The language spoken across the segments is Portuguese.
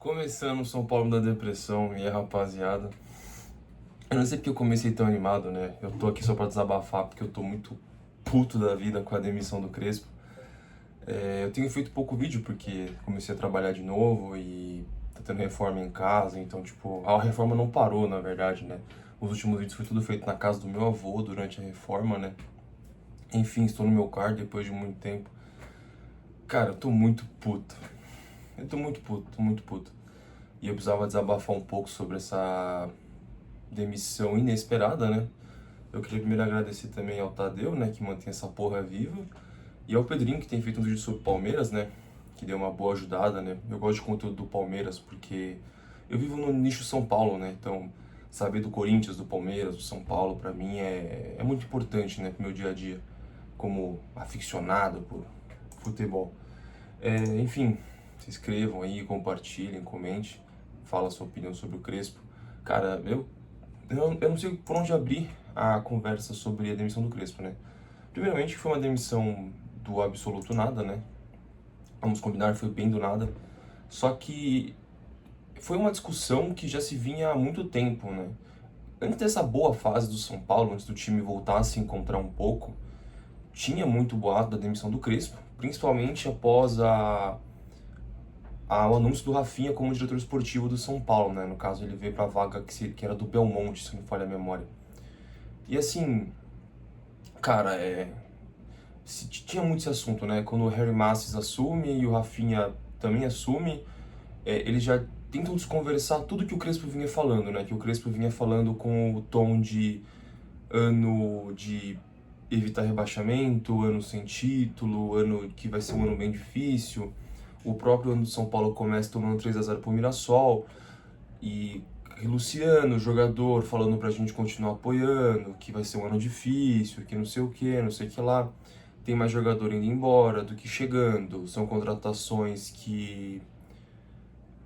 Começando o São Paulo da depressão, e aí, rapaziada. Eu não sei porque eu comecei tão animado, né? Eu tô aqui só pra desabafar, porque eu tô muito puto da vida com a demissão do Crespo. Eu tenho feito pouco vídeo porque comecei a trabalhar de novo e tá tendo reforma em casa, então, tipo, a reforma não parou, na verdade, né? Os últimos vídeos foi tudo feito na casa do meu avô durante a reforma, né? Enfim, estou no meu quarto depois de muito tempo. Cara, eu tô muito puto. Eu tô muito puto, tô muito puto. E eu precisava desabafar um pouco sobre essa demissão inesperada, né? Eu queria primeiro agradecer também ao Tadeu, né, que mantém essa porra viva, e ao Pedrinho, que tem feito um vídeo sobre Palmeiras, né, que deu uma boa ajudada, né? Eu gosto de conteúdo do Palmeiras porque eu vivo no nicho São Paulo, né? Então, saber do Corinthians, do Palmeiras, do São Paulo, pra mim é muito importante, né, pro meu dia a dia, como aficionado por futebol. Enfim, se inscrevam aí, compartilhem, comente, fala a sua opinião sobre o Crespo. Cara, eu não sei por onde abrir a conversa sobre a demissão do Crespo, né? Primeiramente, foi uma demissão do absoluto nada, né? Vamos combinar, foi bem do nada. Só que foi uma discussão que já se vinha há muito tempo, né? Antes dessa boa fase do São Paulo, antes do time voltar a se encontrar um pouco, tinha muito boato da demissão do Crespo, principalmente após o anúncio do Rafinha como diretor esportivo do São Paulo, né? No caso, ele veio para a vaga que era do Belmonte, se não me falha a memória. E assim, cara, tinha muito esse assunto, né? Quando o Harry Masses assume e o Rafinha também assume, eles já tentam desconversar tudo que o Crespo vinha falando, né? Que o Crespo vinha falando com o tom de ano de evitar rebaixamento, ano sem título, ano que vai ser um ano bem difícil. O próprio ano do São Paulo começa tomando 3-0 pro Mirassol e Luciano, jogador, falando pra gente continuar apoiando, que vai ser um ano difícil, que não sei o que, não sei o que lá. Tem mais jogador indo embora do que chegando. São contratações que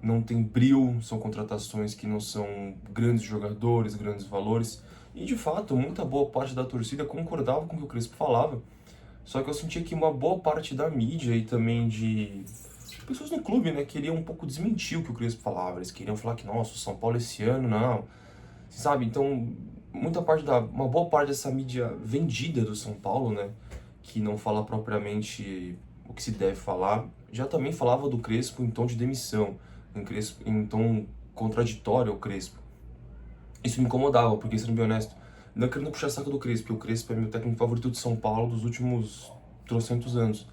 não tem brilho, são contratações que não são grandes jogadores, grandes valores. E de fato, muita boa parte da torcida concordava com o que o Crespo falava. Só que eu sentia que uma boa parte da mídia e também de pessoas no clube, né, queriam um pouco desmentir o que o Crespo falava. Eles queriam falar que, nossa, o São Paulo esse ano, não. Sabe? Então, uma boa parte dessa mídia vendida do São Paulo, né, que não fala propriamente o que se deve falar, já também falava do Crespo em tom de demissão, em tom contraditório ao Crespo. Isso me incomodava, porque, sendo bem honesto, não querendo puxar saco do Crespo, porque o Crespo é meu técnico favorito de São Paulo dos últimos trocentos anos.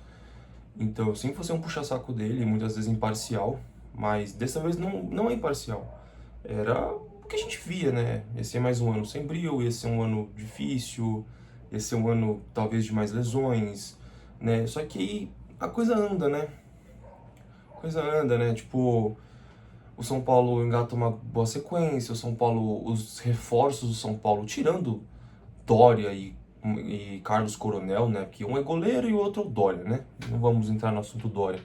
Então, eu sempre vou ser um puxa-saco dele, muitas vezes imparcial, mas dessa vez não é imparcial. Era o que a gente via, né? Ia ser mais um ano sem brilho, ia ser um ano difícil, ia ser um ano talvez de mais lesões, né? Só que aí a coisa anda, né? A coisa anda, né? Tipo, o São Paulo engata uma boa sequência, o São Paulo, os reforços do São Paulo, tirando Dória e Carlos Coronel, né? Que um é goleiro e o outro é o Dória, né? Não vamos entrar no assunto Dória.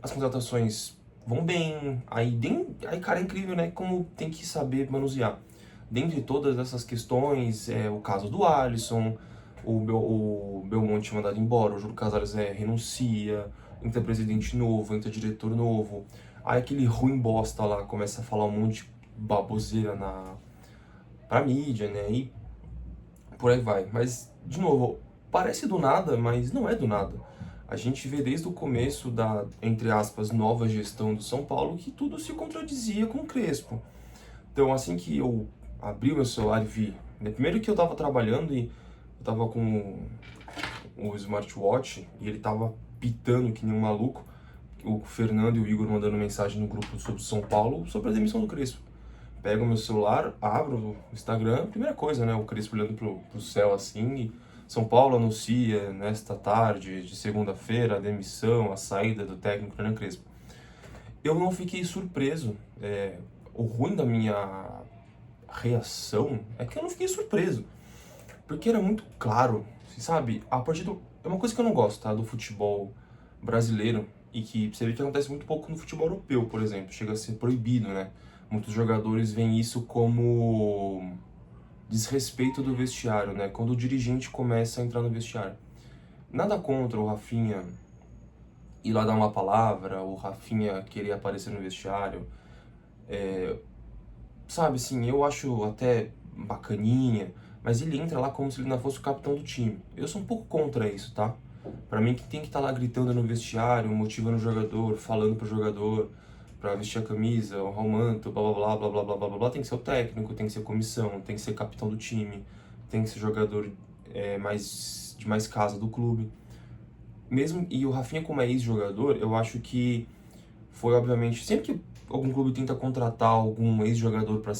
As contratações vão bem, aí cara, é incrível, né? Como tem que saber manusear. Dentre todas essas questões, o caso do Alisson, o Belmonte mandado embora, o Júlio Casares renuncia, entra presidente novo, entra diretor novo, aí aquele ruim bosta lá começa a falar um monte de baboseira pra mídia, né? E por aí vai. Mas, de novo, parece do nada, mas não é do nada. A gente vê desde o começo da, entre aspas, nova gestão do São Paulo que tudo se contradizia com o Crespo. Então, assim que eu abri o meu celular e vi, né, primeiro que eu tava trabalhando e eu tava com o smartwatch e ele tava pitando que nem um maluco, o Fernando e o Igor mandando mensagem no grupo sobre São Paulo, sobre a demissão do Crespo. Pego o meu celular, abro o Instagram, primeira coisa, né? O Crespo olhando pro céu assim, e São Paulo anuncia nesta tarde de segunda-feira a demissão, a saída do técnico Hernan Crespo. Eu não fiquei surpreso. O ruim da minha reação é que eu não fiquei surpreso, porque era muito claro, sabe? A partir do... É uma coisa que eu não gosto, tá? Do futebol brasileiro, e que você vê que acontece muito pouco no futebol europeu, por exemplo. Chega a ser proibido, né? Muitos jogadores veem isso como desrespeito do vestiário, né? Quando o dirigente começa a entrar no vestiário. Nada contra o Rafinha ir lá dar uma palavra, o Rafinha querer aparecer no vestiário, sabe, assim, eu acho até bacaninha, mas ele entra lá como se ele não fosse o capitão do time. Eu sou um pouco contra isso, tá? Pra mim, quem tem que estar lá gritando no vestiário, motivando o jogador, falando pro jogador pra vestir a camisa, honrar o manto, blá blá blá blá blá blá blá blá, tem que ser o técnico, tem que ser a comissão, tem que ser capitão do time, tem que ser jogador de mais casa do clube. Mesmo, e o Rafinha, como é ex-jogador, eu acho que foi, obviamente, sempre que algum clube tenta contratar algum ex-jogador para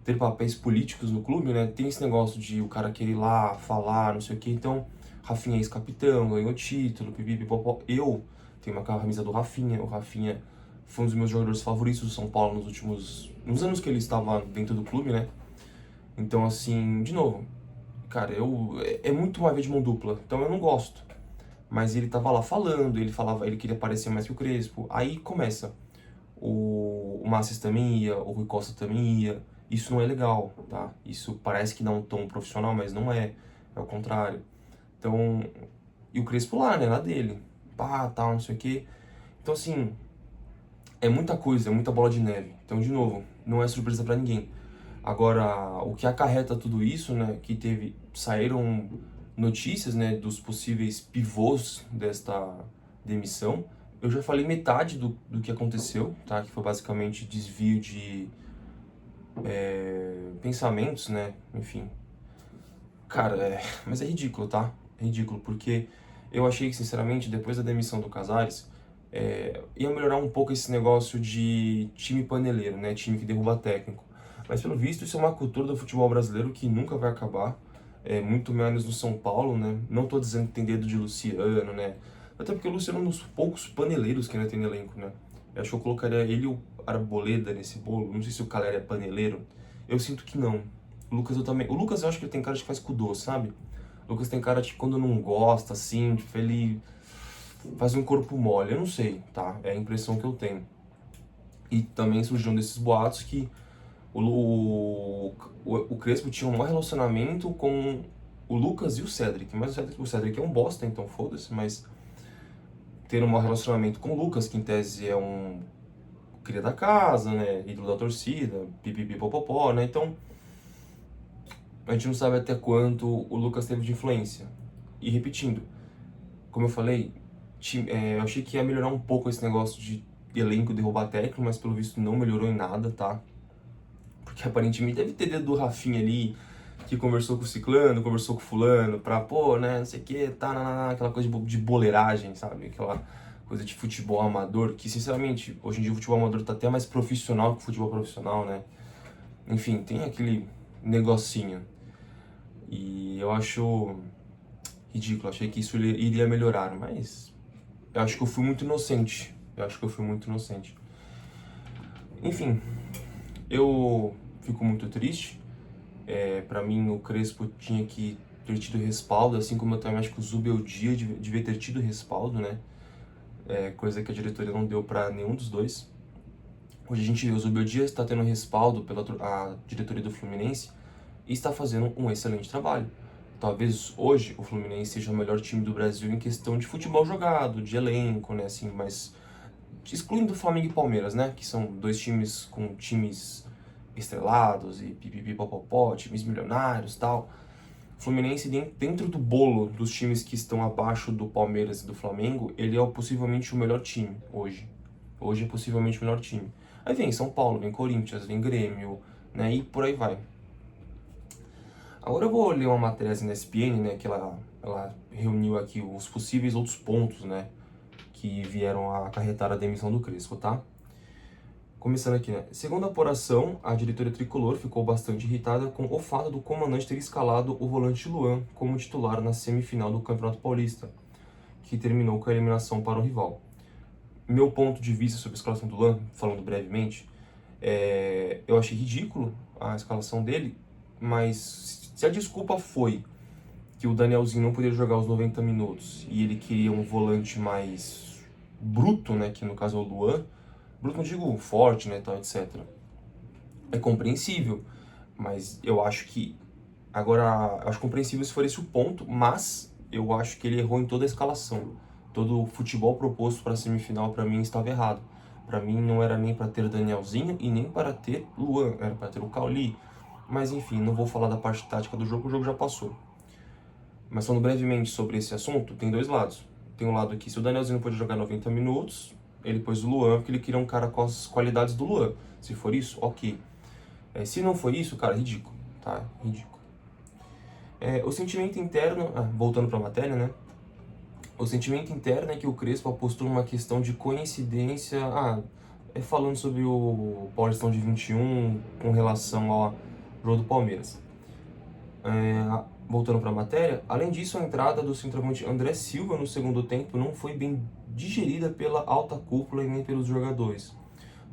ter papéis políticos no clube, né? Tem esse negócio de o cara querer ir lá falar, não sei o quê. Então, Rafinha é ex-capitão, ganhou título, pipipipopó. Eu tenho uma camisa do Rafinha. O Rafinha foi um dos meus jogadores favoritos do São Paulo nos anos que ele estava dentro do clube, né? Então, assim, de novo, cara, é muito uma via de mão dupla. Então, eu não gosto. Mas ele tava lá falando, ele falava, ele queria parecer mais que o Crespo. Aí começa. O Macias também ia, o Rui Costa também ia. Isso não é legal, tá? Isso parece que dá um tom profissional, mas não é. É o contrário. Então, e o Crespo lá, né? Na dele. Pá, tal, não sei o quê. Então, assim, é muita coisa, é muita bola de neve. Então, de novo, não é surpresa pra ninguém. Agora, o que acarreta tudo isso, né? Que saíram notícias, né? Dos possíveis pivôs desta demissão. Eu já falei metade do que aconteceu, tá? Que foi basicamente desvio de pensamentos, né? Enfim. Cara, mas é ridículo, tá? É ridículo, porque eu achei que, sinceramente, depois da demissão do Casares, ia melhorar um pouco esse negócio de time paneleiro, né? Time que derruba técnico. Mas, pelo visto, isso é uma cultura do futebol brasileiro que nunca vai acabar. Muito menos no São Paulo, né? Não tô dizendo que tem dedo de Luciano, né? Até porque o Luciano é um dos poucos paneleiros que ainda tem no elenco, né? Eu acho que eu colocaria ele e o Arboleda nesse bolo. Não sei se o Calera é paneleiro. Eu sinto que não. O Lucas eu também. O Lucas eu acho que ele tem cara de que faz kudô, sabe? O Lucas tem cara de quando não gosta, assim, tipo, ele faz um corpo mole. Eu não sei, tá? É a impressão que eu tenho. E também surgiram desses boatos que o Crespo tinha um mau relacionamento com o Lucas e o Cedric. Mas o Cedric é um bosta, então foda-se. Mas ter um mau relacionamento com o Lucas, que em tese é um cria da casa, né? Ídolo da torcida, pipipipopopó, né? Então, a gente não sabe até quanto o Lucas teve de influência. E repetindo, como eu falei, eu achei que ia melhorar um pouco esse negócio de elenco derrubar técnico, mas pelo visto não melhorou em nada, tá? Porque aparentemente deve ter dedo do Rafinha ali, que conversou com o ciclano, conversou com o fulano, pra, pô, né, não sei o que, tá, aquela coisa de boleiragem, sabe? Aquela coisa de futebol amador, que sinceramente, hoje em dia o futebol amador tá até mais profissional que o futebol profissional, né? Enfim, tem aquele negocinho. E eu acho ridículo, achei que isso iria melhorar, mas eu acho que eu fui muito inocente. Eu acho que eu fui muito inocente. Enfim, eu fico muito triste. Pra mim, o Crespo tinha que ter tido respaldo, assim como eu também acho que o Zubeldia devia ter tido respaldo, né? Coisa que a diretoria não deu pra nenhum dos dois. Hoje a gente vê o Zubeldia está tendo respaldo pela a diretoria do Fluminense e está fazendo um excelente trabalho. Talvez hoje o Fluminense seja o melhor time do Brasil em questão de futebol jogado, de elenco, né, assim, mas excluindo o Flamengo e Palmeiras, né, que são dois times com times estrelados e pipipipopopó, times milionários, tal. O Fluminense dentro do bolo dos times que estão abaixo do Palmeiras e do Flamengo, ele é possivelmente o melhor time hoje. Hoje é possivelmente o melhor time. Aí vem São Paulo, vem Corinthians, vem Grêmio, né, e por aí vai. Agora eu vou ler uma matéria na ESPN, né, que ela reuniu aqui os possíveis outros pontos, né, que vieram a acarretar a demissão do Crespo, tá? Começando aqui, né, segundo a apuração, a diretoria tricolor ficou bastante irritada com o fato do comandante ter escalado o volante Luan como titular na semifinal do Campeonato Paulista, que terminou com a eliminação para o rival. Meu ponto de vista sobre a escalação do Luan, falando brevemente, eu achei ridículo a escalação dele, mas se a desculpa foi que o Danielzinho não poderia jogar os 90 minutos e ele queria um volante mais bruto, né, que no caso é o Luan, bruto não digo forte, né, tal, etc. É compreensível, mas eu acho que agora, acho compreensível se for esse o ponto, mas eu acho que ele errou em toda a escalação. todo o futebol proposto para a semifinal para mim estava errado. Para mim não era nem para ter Danielzinho e nem para ter Luan, era para ter o Cauli. Mas enfim, não vou falar da parte tática do jogo, o jogo já passou. Mas falando brevemente sobre esse assunto, tem dois lados. Tem um lado que se o Danielzinho não pode jogar 90 minutos, ele pôs o Luan porque ele queria um cara com as qualidades do Luan. Se for isso, ok. Se não for isso, cara, ridículo, tá? Ridículo. O sentimento interno, voltando para a matéria, né? O sentimento interno é que o Crespo apostou numa questão de coincidência, falando sobre o Paulistão de 21 com relação ao jogo do Palmeiras. Voltando para a matéria, além disso, a entrada do centroavante André Silva no segundo tempo não foi bem digerida pela alta cúpula e nem pelos jogadores.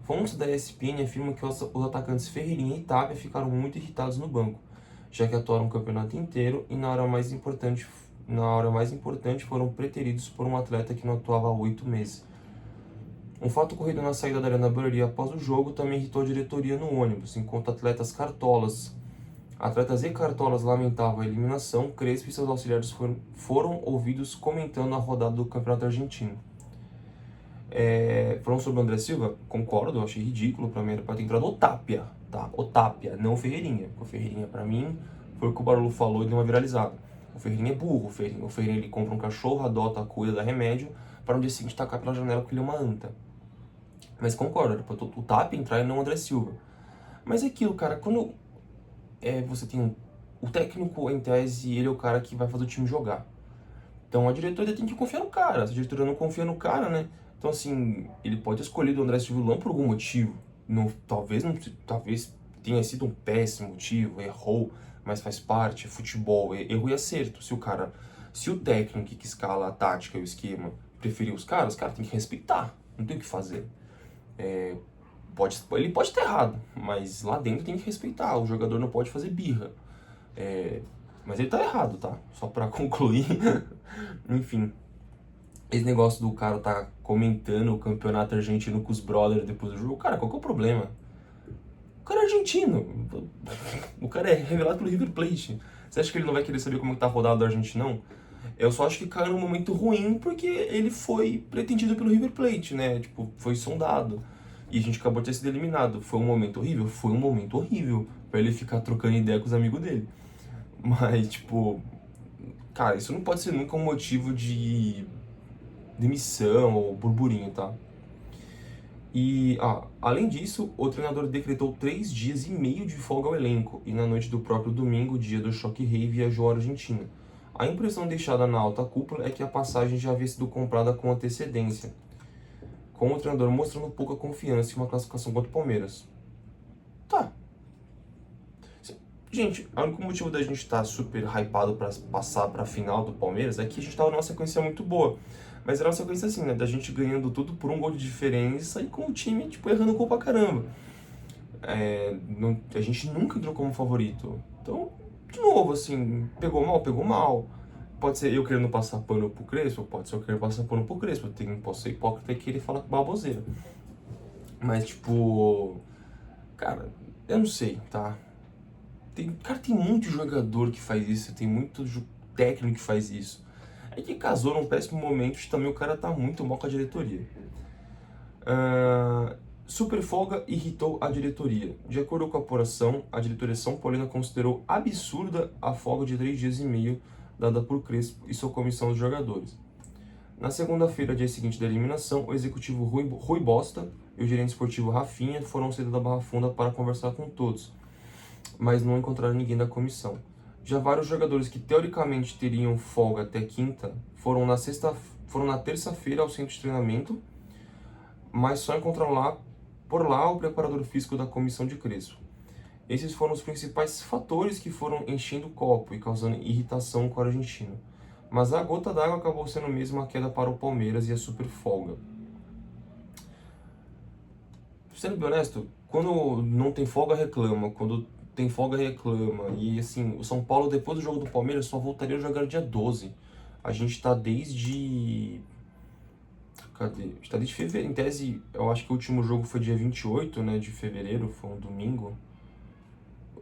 Fontes da ESPN afirmam que os atacantes Ferreirinha e Tapia ficaram muito irritados no banco, já que atuaram o campeonato inteiro e na hora mais importante foram preteridos por um atleta que não atuava há 8 meses. Um fato ocorrido na saída da Arena Barueri após o jogo também irritou a diretoria no ônibus, enquanto atletas e cartolas lamentavam a eliminação. Crespo e seus auxiliares foram ouvidos comentando a rodada do Campeonato Argentino. Falando sobre o André Silva, concordo, eu achei ridículo. Pra mim era pra ter entrado o Tapia, tá? O Tapia, não o Ferreirinha. O Ferreirinha, pra mim, foi o que o Barolo falou e deu uma viralizada. O Ferreirinha é burro. O Ferreirinha ele compra um cachorro, adota, cuida, dá remédio, para no dia seguinte tacar pela janela porque ele é uma anta. Mas concordo, era pra o Tapia entrar e não o André Silva. Mas é aquilo, cara, quando você tem o técnico, em tese, ele é o cara que vai fazer o time jogar. Então a diretoria tem que confiar no cara. Se a diretoria não confia no cara, né? Então, assim, ele pode ter escolhido o André Silva por algum motivo. Talvez tenha sido um péssimo motivo, errou, mas faz parte, é futebol, erro e acerto. Se o técnico que escala a tática e o esquema preferir os caras tem que respeitar, não tem o que fazer. Ele pode estar errado, mas lá dentro tem que respeitar, o jogador não pode fazer birra. Mas ele tá errado, tá? Só pra concluir. Enfim, esse negócio do cara tá comentando o campeonato argentino com os brothers depois do jogo. Cara, qual que é o problema? O cara é argentino. O cara é revelado pelo River Plate. Você acha que ele não vai querer saber como é que tá a rodada do Argentinão? Eu só acho que caiu num momento ruim porque ele foi pretendido pelo River Plate, né? Tipo, foi sondado. E a gente acabou de ter sido eliminado. Foi um momento horrível? Foi um momento horrível pra ele ficar trocando ideia com os amigos dele. Mas, tipo, cara, isso não pode ser nunca um motivo de demissão ou burburinho, tá? E, além disso, o treinador decretou 3 dias e meio de folga ao elenco, e na noite do próprio domingo, dia do Choque Rei, viajou à Argentina. A impressão deixada na alta cúpula é que a passagem já havia sido comprada com antecedência, com o treinador mostrando pouca confiança em uma classificação contra o Palmeiras. Tá. Gente, o único motivo da gente estar super hypado pra passar pra final do Palmeiras é que a gente tava numa sequência muito boa. Mas era uma sequência assim, né? Da gente ganhando tudo por um gol de diferença e com o time, tipo, errando gol pra caramba. A gente nunca entrou como favorito. Então, de novo, assim, pegou mal, pegou mal. Pode ser eu querendo passar pano pro Crespo, pode ser eu querendo passar pano pro Crespo. Posso ser hipócrita e querer falar baboseira. Mas, tipo, cara, eu não sei, tá? Tem muito jogador que faz isso, tem muito técnico que faz isso. É que casou num péssimo momento e também o cara tá muito mal com a diretoria. Super folga irritou a diretoria. De acordo com a apuração, a diretoria São Paulina considerou absurda a folga de 3 dias e meio dada por Crespo e sua comissão dos jogadores. Na segunda-feira, dia seguinte da eliminação, o executivo Rui Bosta e o gerente esportivo Rafinha foram ao centro da Barra Funda para conversar com todos, mas não encontraram ninguém da comissão. Já vários jogadores que teoricamente teriam folga até quinta foram na terça-feira ao centro de treinamento, mas só encontraram por lá o preparador físico da comissão de Crespo. Esses foram os principais fatores que foram enchendo o copo e causando irritação com o argentino. Mas a gota d'água acabou sendo mesmo a queda para o Palmeiras e a super folga. Sendo bem honesto, quando não tem folga reclama, quando tem folga reclama. E assim, o São Paulo depois do jogo do Palmeiras só voltaria a jogar dia 12. A gente tá desde... Cadê? A gente tá desde fevereiro. Em tese, eu acho que o último jogo foi dia 28, né, de fevereiro, foi um domingo.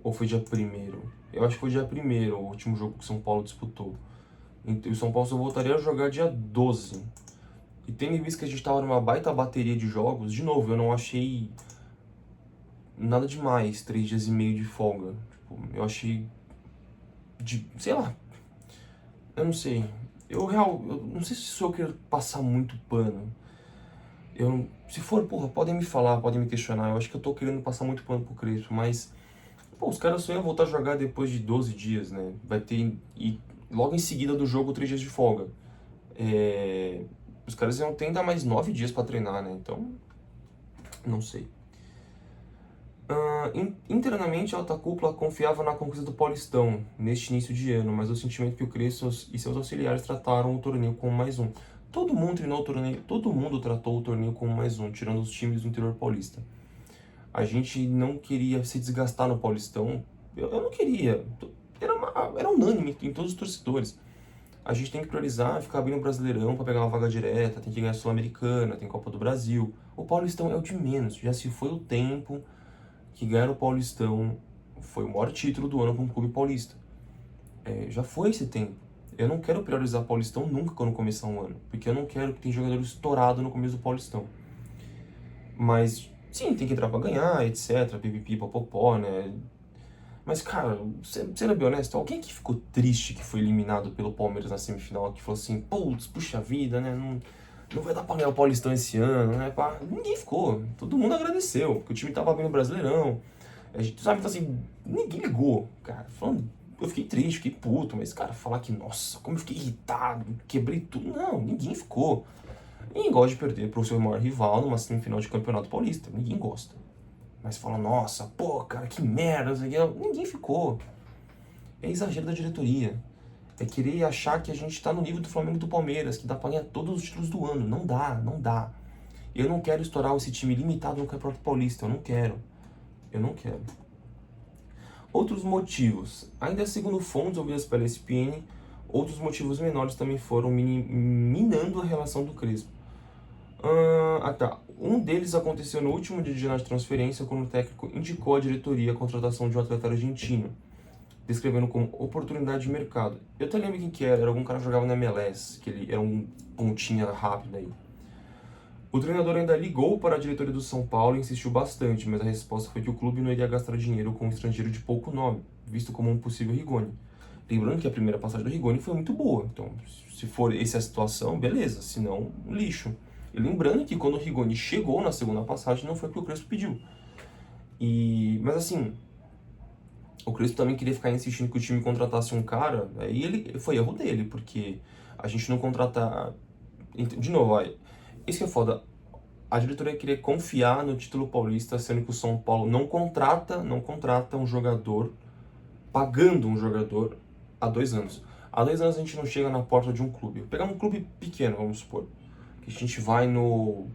Ou foi dia 1º? Eu acho que foi dia 1º, o último jogo que o São Paulo disputou. E o São Paulo só voltaria a jogar dia 12. E tendo em vista que a gente tava numa baita bateria de jogos, de novo, eu não achei nada demais 3 dias e meio de folga. Tipo, eu achei sei lá, eu não sei. Eu não sei se sou eu quero passar muito pano. Se for, porra, podem me falar, podem me questionar. Eu acho que eu tô querendo passar muito pano pro Crespo, mas, pô, os caras só iam voltar a jogar depois de 12 dias, né? Vai ter, e logo em seguida do jogo, 3 dias de folga. Os caras iam ter ainda mais 9 dias pra treinar, né? Então, não sei. Internamente, a alta cúpula confiava na conquista do Paulistão neste início de ano, mas o sentimento que o Crespo e seus auxiliares trataram o torneio como mais um. Todo mundo treinou o torneio, todo mundo tratou o torneio como mais um, tirando os times do interior paulista. A gente não queria se desgastar no Paulistão. Eu não queria. Era unânime em todos os torcedores. A gente tem que priorizar ficar bem no Brasileirão para pegar uma vaga direta, tem que ganhar a Sul-Americana, tem Copa do Brasil. O Paulistão é o de menos, já se foi o tempo que ganhar o Paulistão foi o maior título do ano para um clube paulista. Já foi esse tempo. Eu não quero priorizar o Paulistão nunca quando começar um ano, porque eu não quero que tenha jogador estourado no começo do Paulistão. Mas, sim, tem que entrar pra ganhar, etc, pipipi, popopó, né? Mas, cara, sendo bem honesto, alguém que ficou triste que foi eliminado pelo Palmeiras na semifinal, que falou assim, putz, puxa vida, né? Não vai dar pra ganhar o Paulistão esse ano, né? Pá. Ninguém ficou. Todo mundo agradeceu, porque o time tava bem no Brasileirão. A gente, sabe, assim, ninguém ligou, cara. Falando, eu fiquei triste, fiquei puto, mas, cara, falar que, nossa, como eu fiquei irritado, quebrei tudo. Não, ninguém ficou. Ninguém gosta de perder pro seu maior rival numa semifinal de campeonato paulista. Ninguém gosta. Mas fala, nossa, pô, cara, que merda. Ninguém ficou. É exagero da diretoria. É querer achar que a gente tá no nível do Flamengo e do Palmeiras, que dá pra ganhar todos os títulos do ano. Não dá, não dá. Eu não quero estourar esse time limitado no Campeonato Paulista. Eu não quero. Eu não quero. Outros motivos. Ainda segundo fontes ouvidas pela ESPN, outros motivos menores também foram minando a relação do Crespo. Tá. Um deles aconteceu no último dia de janela de transferência, quando o técnico indicou à diretoria a contratação de um atleta argentino, descrevendo como oportunidade de mercado. Eu até lembro quem que era algum cara que jogava na MLS, que ele era um pontinha rápido aí. O treinador ainda ligou para a diretoria do São Paulo e insistiu bastante, mas a resposta foi que o clube não iria gastar dinheiro com um estrangeiro de pouco nome, visto como um possível Rigoni. Lembrando que a primeira passagem do Rigoni foi muito boa, então se for essa a situação, beleza, se não, lixo. E lembrando que quando o Rigoni chegou na segunda passagem, não foi porque o Crespo pediu. Mas assim, o Crespo também queria ficar insistindo que o time contratasse um cara, aí foi erro dele, porque a gente não contrata... De novo, isso que é foda. A diretoria queria confiar no título paulista, sendo que o São Paulo não contrata um jogador, pagando um jogador há 2 anos. Há 2 anos a gente não chega na porta de um clube. Vou pegar um clube pequeno, vamos supor. Que a gente vai no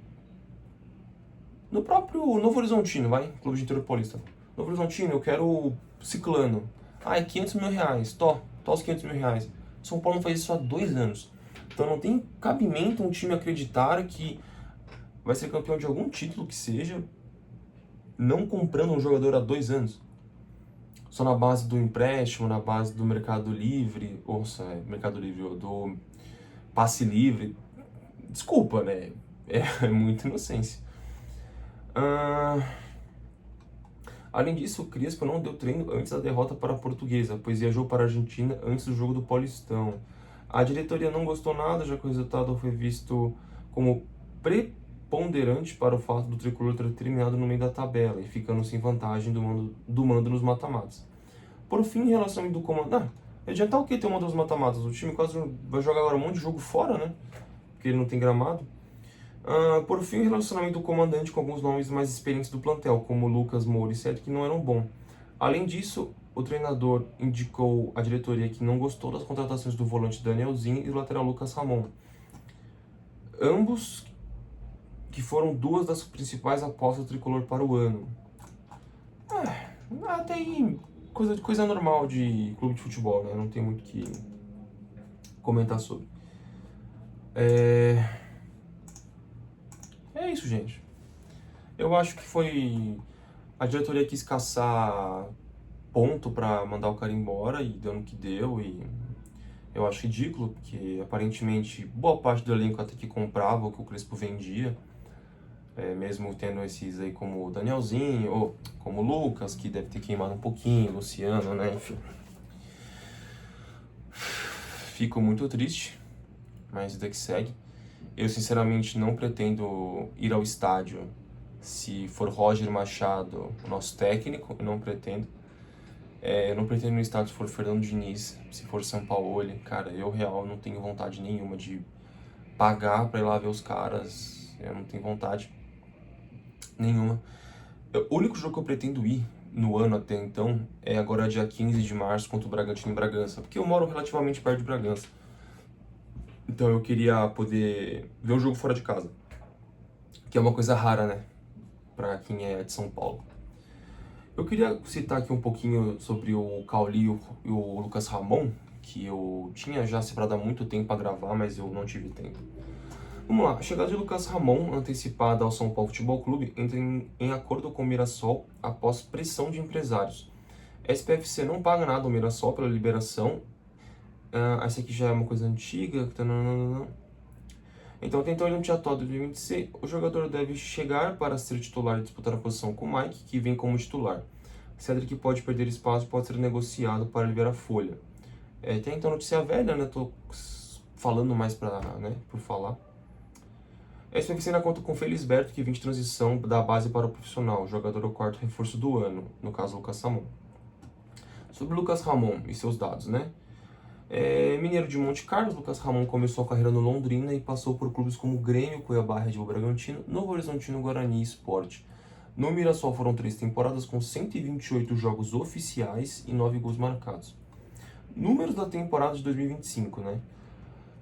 próprio Novo Horizontino, vai, Clube de Interior Paulista. Novo Horizontino, eu quero Ciclano. É 500 mil reais, os 500 mil reais. São Paulo não faz isso há 2 anos. Então não tem cabimento um time acreditar que vai ser campeão de algum título que seja, não comprando um jogador há 2 anos. Só na base do empréstimo, na base do Mercado Livre, Mercado Livre, ou do passe livre. Desculpa, né? É muita inocência. Além disso, o Crespo não deu treino antes da derrota para a Portuguesa, pois viajou para a Argentina antes do jogo do Paulistão. A diretoria não gostou nada, já que o resultado foi visto como preponderante para o fato do tricolor ter terminado no meio da tabela e ficando sem vantagem do mando nos mata-matas. Por fim, em relação ao comando... adiantar o que ter um mando nos mata-matas? O time quase vai jogar agora um monte de jogo fora, né? Porque ele não tem gramado. Por fim, o relacionamento do comandante com alguns nomes mais experientes do plantel, como Lucas Moura e Cedric, que não eram bons. Além disso, o treinador indicou à diretoria que não gostou das contratações do volante Danielzinho e do lateral Lucas Ramon. Ambos que foram 2 das principais apostas do tricolor para o ano. Até aí, coisa normal de clube de futebol, né? Não tem muito o que comentar sobre. É isso, gente. Eu acho que foi... A diretoria quis caçar ponto pra mandar o cara embora e deu no que deu. Eu acho ridículo, porque aparentemente boa parte do elenco até que comprava o que o Crespo vendia, mesmo tendo esses aí como o Danielzinho, ou como o Lucas, que deve ter queimado um pouquinho, Luciano, né, enfim. Fico muito triste, mas vida que segue. Eu sinceramente não pretendo ir ao estádio se for Roger Machado, o nosso técnico, eu não pretendo. Eu não pretendo ir no estádio se for Fernando Diniz, se for São Paulo, cara, eu real não tenho vontade nenhuma de pagar pra ir lá ver os caras, eu não tenho vontade nenhuma. O único jogo que eu pretendo ir no ano até então é agora dia 15 de março contra o Bragantino em Bragança, porque eu moro relativamente perto de Bragança. Então eu queria poder ver o jogo fora de casa, que é uma coisa rara, né, pra quem é de São Paulo. Eu queria citar aqui um pouquinho sobre o Cauli e o Lucas Ramon, que eu tinha já separado há muito tempo para gravar, mas eu não tive tempo. Vamos lá, a chegada de Lucas Ramon, antecipada ao São Paulo Futebol Clube, entra em acordo com o Mirassol após pressão de empresários. A SPFC não paga nada ao Mirassol pela liberação. Essa aqui já é uma coisa antiga. Então, até então ele não tinha atuado em 2026. O jogador deve chegar para ser titular e disputar a posição com o Mike, que vem como titular. Cedric pode perder espaço e pode ser negociado para liberar a folha. Tem então notícia velha, né? Tô falando mais por falar. A SPFC ainda conta com Felisberto, que vem de transição da base para o profissional. O jogador é o quarto reforço do ano, no caso Lucas Ramon. Sobre Lucas Ramon e seus dados, né? Mineiro de Monte Carlos, Lucas Ramon começou a carreira no Londrina e passou por clubes como Grêmio, Cuiabá, Red Bull Bragantino, Novo Horizontino, Guarani e Sport. No Mirassol foram 3 temporadas com 128 jogos oficiais e 9 gols marcados. Números da temporada de 2025, né?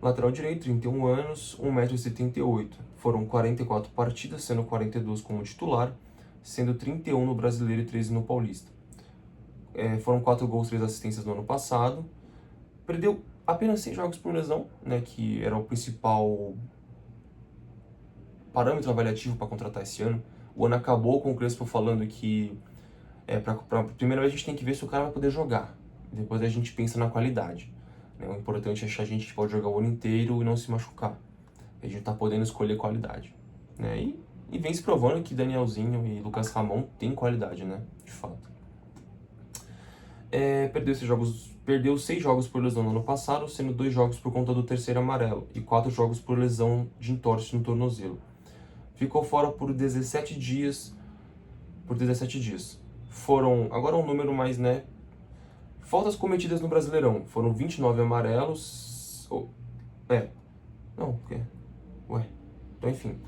Lateral direito, 31 anos, 1,78 m. Foram 44 partidas, sendo 42 como titular, sendo 31 no Brasileiro e 13 no Paulista. Foram 4 gols, 3 assistências no ano passado. Perdeu apenas 6 jogos por lesão, né, que era o principal parâmetro avaliativo para contratar esse ano. O ano acabou com o Crespo falando que pra primeira vez a gente tem que ver se o cara vai poder jogar. Depois a gente pensa na qualidade. Né? O importante é achar gente que pode jogar o ano inteiro e não se machucar. A gente tá podendo escolher qualidade. Né? E vem se provando que Danielzinho e Lucas Ramon têm qualidade, né? De fato. Perdeu 6 jogos por lesão no ano passado, sendo 2 jogos por conta do terceiro amarelo e 4 jogos por lesão de entorse no tornozelo. Ficou fora por 17 dias. Foram, agora um número mais, né? Faltas cometidas no Brasileirão. Foram 29 amarelos. Não, o quê? Então, enfim.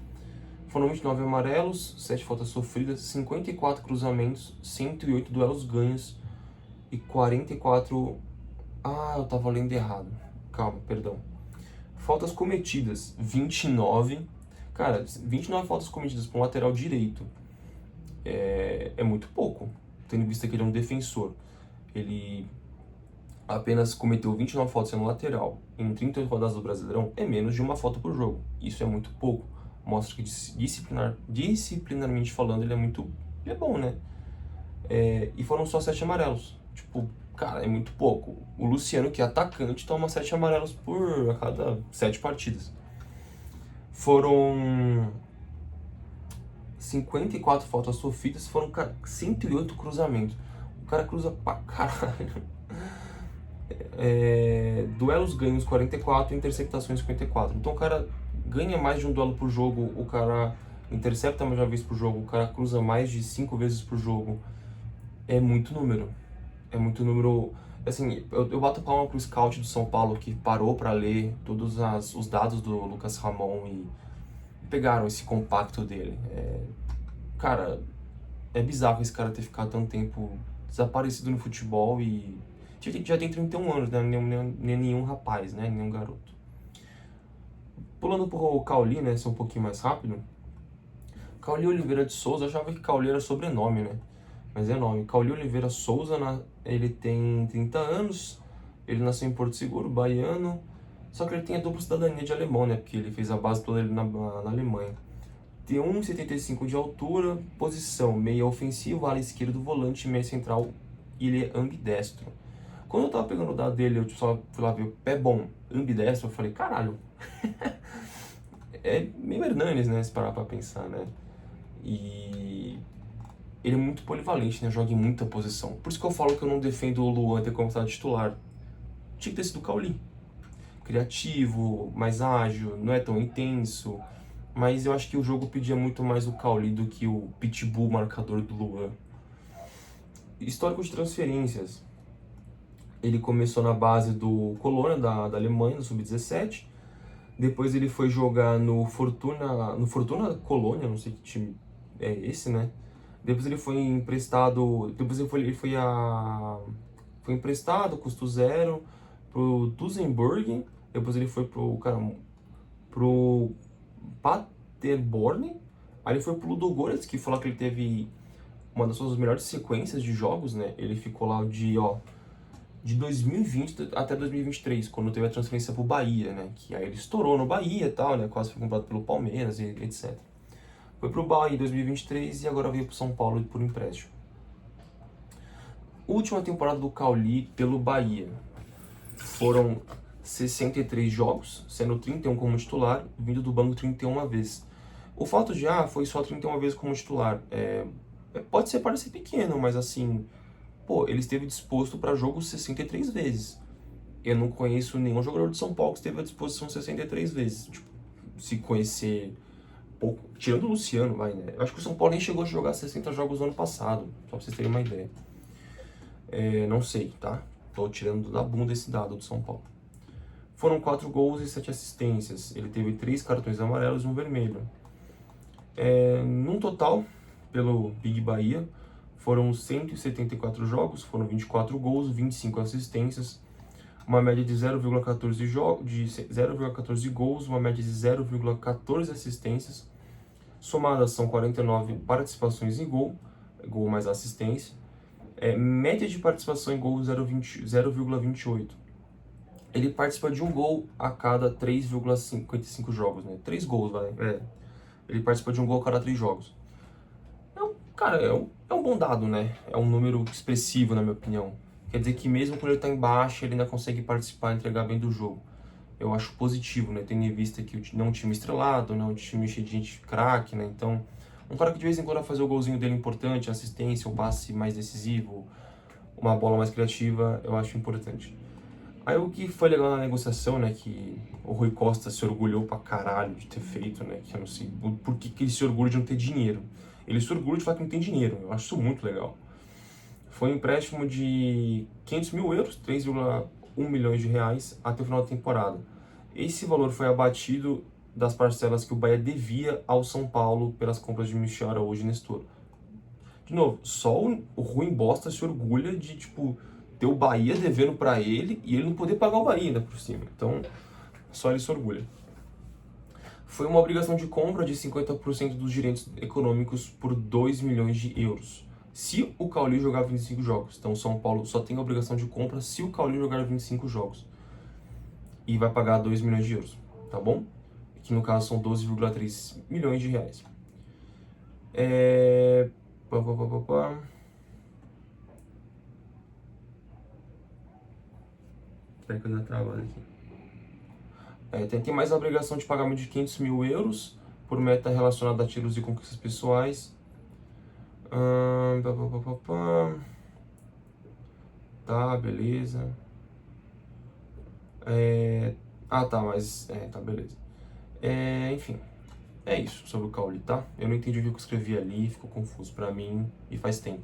Foram 29 amarelos, 7 faltas sofridas, 54 cruzamentos, 108 duelos ganhos e 44... eu tava lendo errado. Calma, perdão. Faltas cometidas, 29. Cara, 29 faltas cometidas para um lateral direito é muito pouco, tendo em vista que ele é um defensor. Ele apenas cometeu 29 faltas sendo lateral em 38 rodadas do Brasileirão, é menos de uma falta por jogo. Isso é muito pouco. Mostra que disciplinarmente falando ele é bom, né? E foram só 7 amarelos. Tipo, cara, é muito pouco. O Luciano, que é atacante, toma 7 amarelos a cada 7 partidas. Foram 54 faltas sofridas, foram 108 cruzamentos. O cara cruza pra caralho. Duelos ganhos 44, interceptações 54. Então o cara ganha mais de um duelo por jogo, o cara intercepta mais de uma vez por jogo, o cara cruza mais de 5 vezes por jogo. É muito número. Assim, eu bato palma pro scout do São Paulo que parou para ler todos os dados do Lucas Ramon e pegaram esse compacto dele. Cara, é bizarro esse cara ter ficado tanto tempo desaparecido no futebol e já tem 31 anos, né? Nenhum rapaz, né? Nenhum garoto. Pulando pro Cauli, né? Ser um pouquinho mais rápido. Cauli Oliveira de Souza, eu achava que Cauli era sobrenome, né? Mas é nome. Cauli Oliveira Souza, ele tem 30 anos, ele nasceu em Porto Seguro, baiano, só que ele tem a dupla cidadania de alemão, né? Porque ele fez a base toda ele na Alemanha. Tem 1,75 de altura, posição meia ofensivo, ala esquerdo, volante, meia central, e ele é ambidestro. Quando eu tava pegando o dado dele, eu só fui lá ver o pé bom, ambidestro, eu falei, caralho, é meio Hernanes, né, se parar pra pensar, né? E ele é muito polivalente, né, joga em muita posição. Por isso que eu falo que eu não defendo o Luan ter começado titular. Tinha que ter sido o Cauli. Criativo, mais ágil, não é tão intenso, mas eu acho que o jogo pedia muito mais o Cauli do que o pitbull marcador do Luan. Histórico de transferências. Ele começou na base do Colônia, da Alemanha, no Sub-17. Depois ele foi jogar no Fortuna Colônia, não sei que time é esse, né? Depois ele foi emprestado, foi emprestado, custo zero, pro Duisburg. Depois ele foi pro Paderborn. Aí ele foi pro Ludogorets, que falou que ele teve uma das suas melhores sequências de jogos, né? Ele ficou lá de 2020 até 2023, quando teve a transferência pro Bahia, né? Que aí ele estourou no Bahia e tal, né? Quase foi comprado pelo Palmeiras e etc. Foi pro Bahia em 2023 e agora veio pro São Paulo por empréstimo. Última temporada do Cauli pelo Bahia. Foram 63 jogos, sendo 31 como titular, vindo do banco 31 vezes. O fato de, foi só 31 vezes como titular, pode parecer pequeno, mas assim, pô, ele esteve disposto para jogo 63 vezes. Eu não conheço nenhum jogador de São Paulo que esteve à disposição 63 vezes. Tipo, se conhecer pouco, tirando o Luciano, vai, né? Eu acho que o São Paulo nem chegou a jogar 60 jogos no ano passado, só pra vocês terem uma ideia. Não sei, tá? Tô tirando da bunda esse dado do São Paulo. Foram 4 gols e 7 assistências. Ele teve 3 cartões amarelos e um vermelho. Num total, pelo Big Bahia, foram 174 jogos, foram 24 gols, 25 assistências, uma média de 0,14 gols, uma média de 0,14 assistências. Somadas são 49 participações em gol mais assistência. Média de participação em gol 0,28. Ele participa de um gol a cada 3,55 jogos, né? 3 gols, vai. Ele participa de um gol a cada 3 jogos. Cara, é um bom dado, né? É um número expressivo, na minha opinião. Quer dizer que mesmo quando ele tá embaixo, ele ainda consegue participar e entregar bem do jogo. Eu acho positivo, né? Tendo em vista que não é um time estrelado, não é um time cheio de gente craque, né? Então, um cara que de vez em quando vai fazer o golzinho dele importante, assistência, um passe mais decisivo, uma bola mais criativa, eu acho importante. Aí o que foi legal na negociação, né, que o Rui Costa se orgulhou pra caralho de ter feito, né, que eu não sei por que ele se orgulha de não ter dinheiro. Ele se orgulha de falar que não tem dinheiro, eu acho isso muito legal. Foi um empréstimo de 500 mil euros, 3,1 milhões de reais, até o final da temporada. Esse valor foi abatido das parcelas que o Bahia devia ao São Paulo pelas compras de Michel Araújo e Nestor. De novo, só o Rui Bosta se orgulha de, tipo, ter o Bahia devendo pra ele e ele não poder pagar o Bahia ainda por cima. Então, só ele se orgulha. Foi uma obrigação de compra de 50% dos direitos econômicos por 2 milhões de euros. Se o Cauli jogar 25 jogos. Então, o São Paulo só tem a obrigação de compra se o Cauli jogar 25 jogos. E vai pagar 2 milhões de euros, tá bom? Que no caso são 12,3 milhões de reais. Espera que eu dei travada aqui. Tem mais a obrigação de pagamento de 500 mil euros por meta relacionada a títulos e conquistas pessoais. Tá, beleza. Tá, beleza. Enfim, é isso sobre o Cauli, tá? Eu não entendi o que eu escrevi ali, ficou confuso pra mim e faz tempo.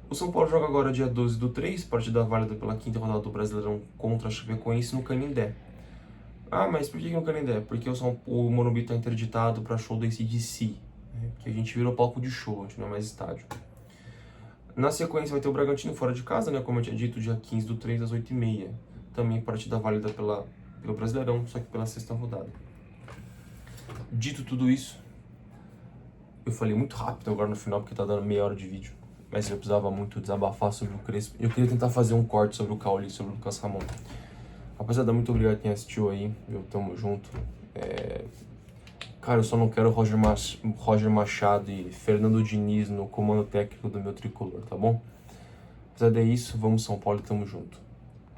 O São Paulo joga agora dia 12/3, partida válida pela 5ª rodada do Brasileirão contra a Chapecoense no Canindé. Mas por que no Canindé? Porque o Morumbi tá interditado para show do AC/DC, né? Que a gente virou palco de show, a gente não é mais estádio. Na sequência vai ter o Bragantino fora de casa, né? Como eu tinha dito, dia 15/3 às 8h30. Também partida válida pelo Brasileirão, só que pela 6ª rodada. Dito tudo isso, eu falei muito rápido agora no final, porque tá dando meia hora de vídeo. Mas eu precisava muito desabafar sobre o Crespo. Eu queria tentar fazer um corte sobre o Cauli e sobre o Lucas Ramon. Rapaziada, muito obrigado a quem assistiu aí. Tamo junto. Cara, eu só não quero Roger Machado e Fernando Diniz no comando técnico do meu tricolor, tá bom? Apesar de isso, vamos São Paulo e tamo junto.